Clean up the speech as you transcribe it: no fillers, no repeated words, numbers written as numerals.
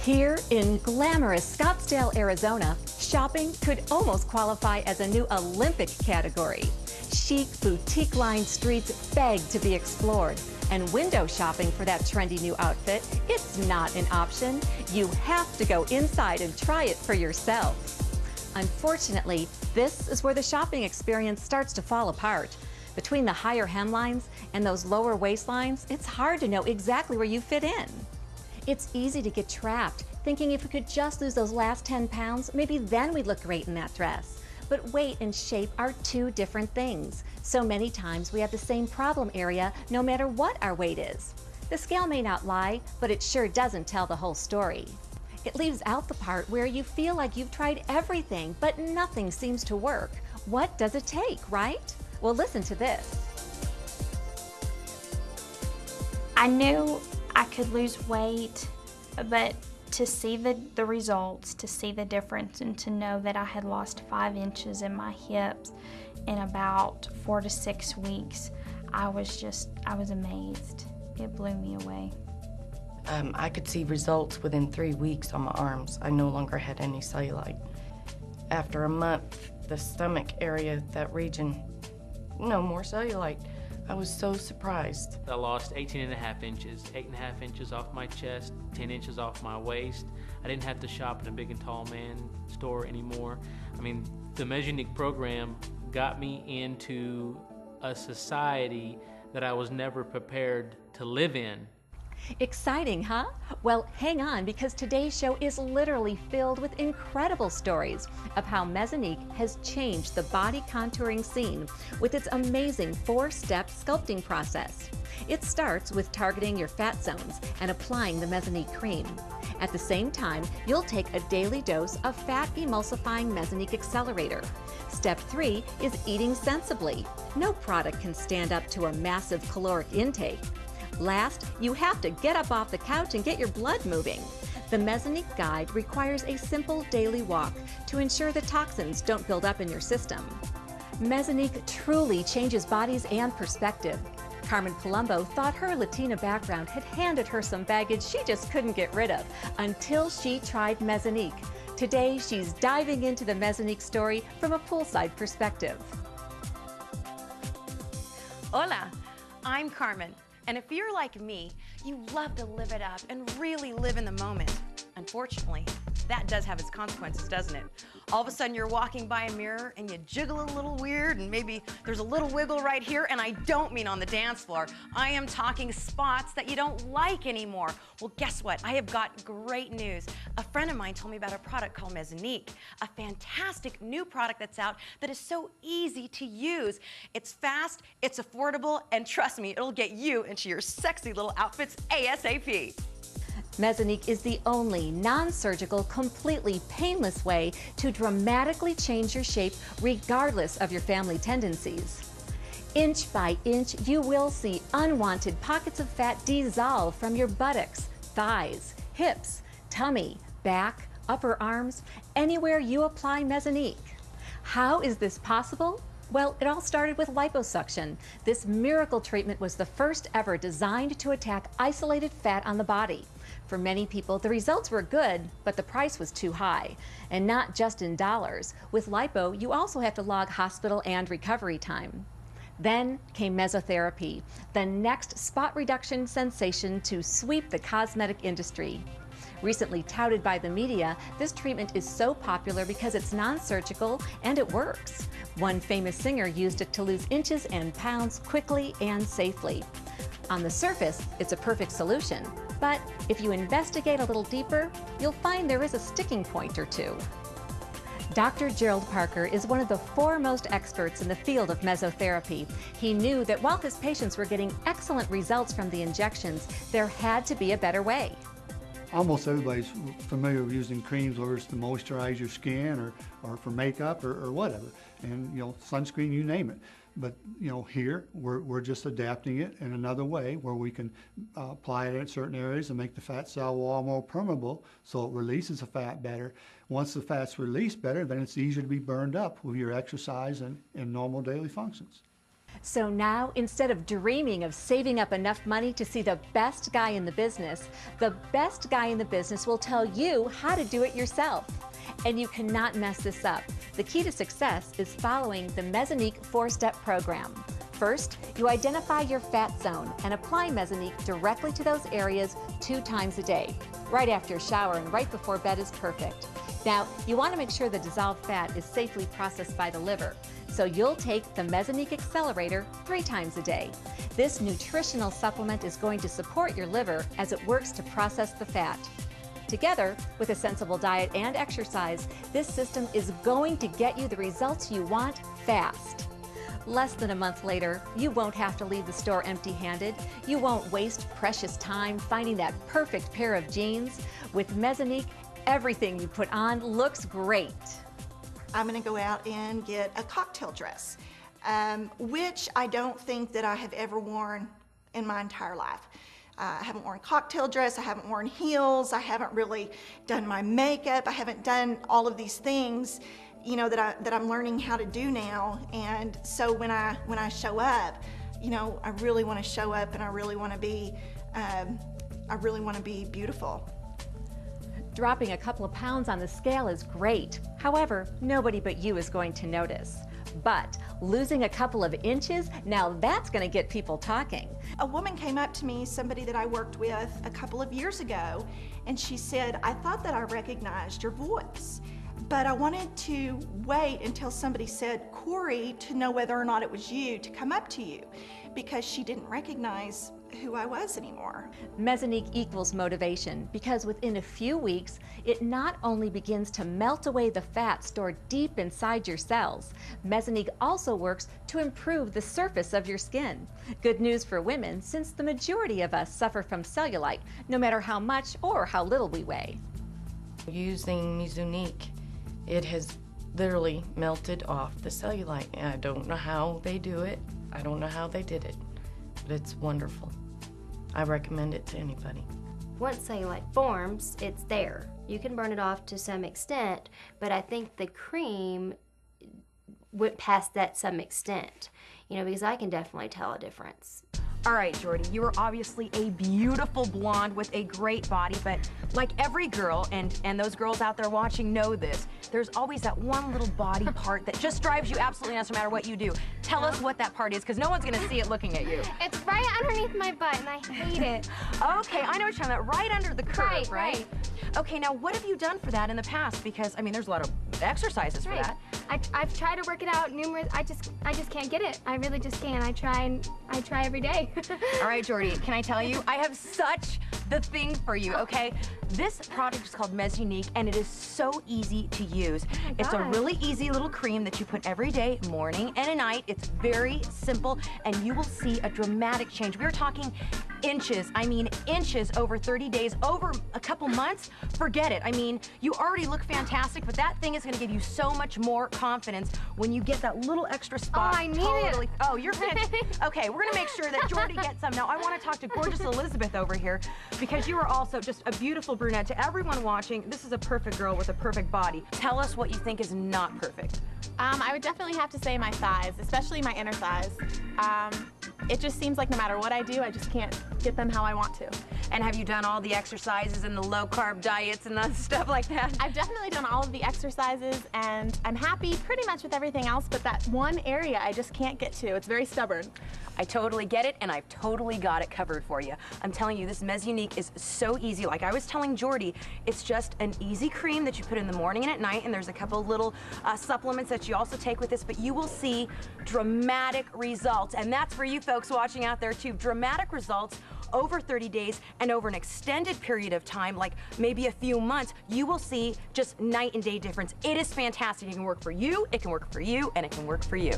Here in glamorous Scottsdale, Arizona, shopping could almost qualify as a new Olympic category. Chic, boutique-lined streets beg to be explored. And window shopping for that trendy new outfit, it's not an option. You have to go inside and try it for yourself. Unfortunately, this is where the shopping experience starts to fall apart. Between the higher hemlines and those lower waistlines, it's hard to know exactly where you fit in. It's easy to get trapped, thinking if we could just lose those last 10 pounds, maybe then we'd look great in that dress. But weight and shape are two different things. So many times we have the same problem area no matter what our weight is. The scale may not lie, but it sure doesn't tell the whole story. It leaves out the part where you feel like you've tried everything, but nothing seems to work. What does it take, right? Well, listen to this. I knew I could lose weight, but to see the results, to see the difference, and to know that I had lost 5 inches in my hips in about 4 to 6 weeks, I was amazed. It blew me away. I could see results within 3 weeks on my arms. I no longer had any cellulite. After a month, the stomach area, that region, no more cellulite. I was so surprised. I lost 18.5 inches, 8.5 inches off my chest, 10 inches off my waist. I didn't have to shop in a big and tall man store anymore. I mean, the Mesunique program got me into a society that I was never prepared to live in. Exciting, huh? Well, hang on, because today's show is literally filled with incredible stories of how Mesunique has changed the body contouring scene with its amazing 4-step sculpting process. It starts with targeting your fat zones and applying the Mesunique cream. At the same time, you'll take a daily dose of fat emulsifying Mesunique accelerator. Step 3 is eating sensibly. No product can stand up to a massive caloric intake. Last, you have to get up off the couch and get your blood moving. The Mesunique Guide requires a simple daily walk to ensure the toxins don't build up in your system. Mesunique truly changes bodies and perspective. Carmen Palumbo thought her Latina background had handed her some baggage she just couldn't get rid of until she tried Mesunique. Today, she's diving into the Mesunique story from a poolside perspective. Hola, I'm Carmen. And if you're like me, you love to live it up and really live in the moment. Unfortunately, that does have its consequences, doesn't it? All of a sudden you're walking by a mirror and you jiggle a little weird and maybe there's a little wiggle right here, and I don't mean on the dance floor. I am talking spots that you don't like anymore. Well, guess what? I have got great news. A friend of mine told me about a product called Mesunique, a fantastic new product that's out that is so easy to use. It's fast, it's affordable, and trust me, it'll get you into your sexy little outfits ASAP. Mesunique is the only non-surgical, completely painless way to dramatically change your shape regardless of your family tendencies. Inch by inch, you will see unwanted pockets of fat dissolve from your buttocks, thighs, hips, tummy, back, upper arms, anywhere you apply Mesunique. How is this possible? Well, it all started with liposuction. This miracle treatment was the first ever designed to attack isolated fat on the body. For many people, the results were good, but the price was too high. And not just in dollars. With lipo, you also have to log hospital and recovery time. Then came mesotherapy, the next spot reduction sensation to sweep the cosmetic industry. Recently touted by the media, this treatment is so popular because it's non-surgical and it works. One famous singer used it to lose inches and pounds quickly and safely. On the surface, it's a perfect solution, but if you investigate a little deeper, you'll find there is a sticking point or two. Dr. Gerald Parker is one of the foremost experts in the field of mesotherapy. He knew that while his patients were getting excellent results from the injections, there had to be a better way. Almost everybody's familiar with using creams, whether it's to moisturize your skin or for makeup or whatever. And, you know, sunscreen, you name it. But, you know, here we're just adapting it in another way where we can apply it in certain areas and make the fat cell wall more permeable so it releases the fat better. Once the fat's released better, then it's easier to be burned up with your exercise and normal daily functions. So now, instead of dreaming of saving up enough money to see the best guy in the business will tell you how to do it yourself. And you cannot mess this up. The key to success is following the Mesunique 4-step program. First, you identify your fat zone and apply Mesunique directly to those areas 2 times a day. Right after a shower and right before bed is perfect. Now, you want to make sure the dissolved fat is safely processed by the liver. So you'll take the Mesunique Accelerator 3 times a day. This nutritional supplement is going to support your liver as it works to process the fat. Together, with a sensible diet and exercise, this system is going to get you the results you want fast. Less than a month later, you won't have to leave the store empty-handed. You won't waste precious time finding that perfect pair of jeans. With Mesunique, everything you put on looks great. I'm going to go out and get a cocktail dress, which I don't think that I have ever worn in my entire life. I haven't worn a cocktail dress, I haven't worn heels, I haven't really done my makeup, I haven't done all of these things, you know, that I'm learning how to do now. And so when I show up, you know, I really want to show up and I really want to be beautiful. Dropping a couple of pounds on the scale is great. However, nobody but you is going to notice. But losing a couple of inches, now that's going to get people talking. A woman came up to me, somebody that I worked with a couple of years ago, and she said, I thought that I recognized your voice, but I wanted to wait until somebody said Corey to know whether or not it was you to come up to you, because she didn't recognize who I was anymore. Mesunique equals motivation, because within a few weeks, it not only begins to melt away the fat stored deep inside your cells, Mesunique also works to improve the surface of your skin. Good news for women, since the majority of us suffer from cellulite, no matter how much or how little we weigh. Using Mesunique, it has literally melted off the cellulite. And I don't know how they do it. I don't know how they did it, but it's wonderful. I recommend it to anybody. Once cellulite forms, it's there. You can burn it off to some extent, but I think the cream went past that some extent, you know, because I can definitely tell a difference. All right, Jordy, you are obviously a beautiful blonde with a great body, but like every girl, and those girls out there watching know this, there's always that one little body part that just drives you absolutely nuts no matter what you do. Tell us what that part is, because no one's going to see it looking at you. It's right underneath my butt, and I hate it. Okay, I know what you're talking about. Right under the curve, Right. Okay, now what have you done for that in the past? Because, I mean, there's a lot of exercises for that. I've tried to work it out numerous. I just can't get it. I really just can't. I try every day. All right, Jordy, can I tell you? I have such the thing for you, okay? This product is called Mesunique, and it is so easy to use. It's a really easy little cream that you put every day, morning and at night. It's very simple, and you will see a dramatic change. We're talking inches. I mean, inches over 30 days, over a couple months. Forget it. I mean, you already look fantastic, but that thing is going to give you so much more confidence when you get that little extra spot. Oh, I need it. Oh, you're going to... Okay, we're going to make sure that Jordy gets some. Now, I want to talk to gorgeous Elizabeth over here, because you are also just a beautiful brunette. To everyone watching, this is a perfect girl with a perfect body. Tell us what you think is not perfect. I would definitely have to say my thighs, especially my inner thighs. It just seems like no matter what I do, I just can't get them how I want to. And have you done all the exercises and the low-carb diets and stuff like that? I've definitely done all of the exercises, and I'm happy pretty much with everything else, but that one area I just can't get to. It's very stubborn. I totally get it, and I've totally got it covered for you. I'm telling you, this Mesunique is so easy. Like I was telling Jordy, it's just an easy cream that you put in the morning and at night, and there's a couple little supplements that you also take with this, but you will see dramatic results. And that's for you folks watching out there too. Dramatic results over 30 days and over an extended period of time, like maybe a few months, you will see just night and day difference. It is fantastic. It can work for you, it can work for you, and it can work for you.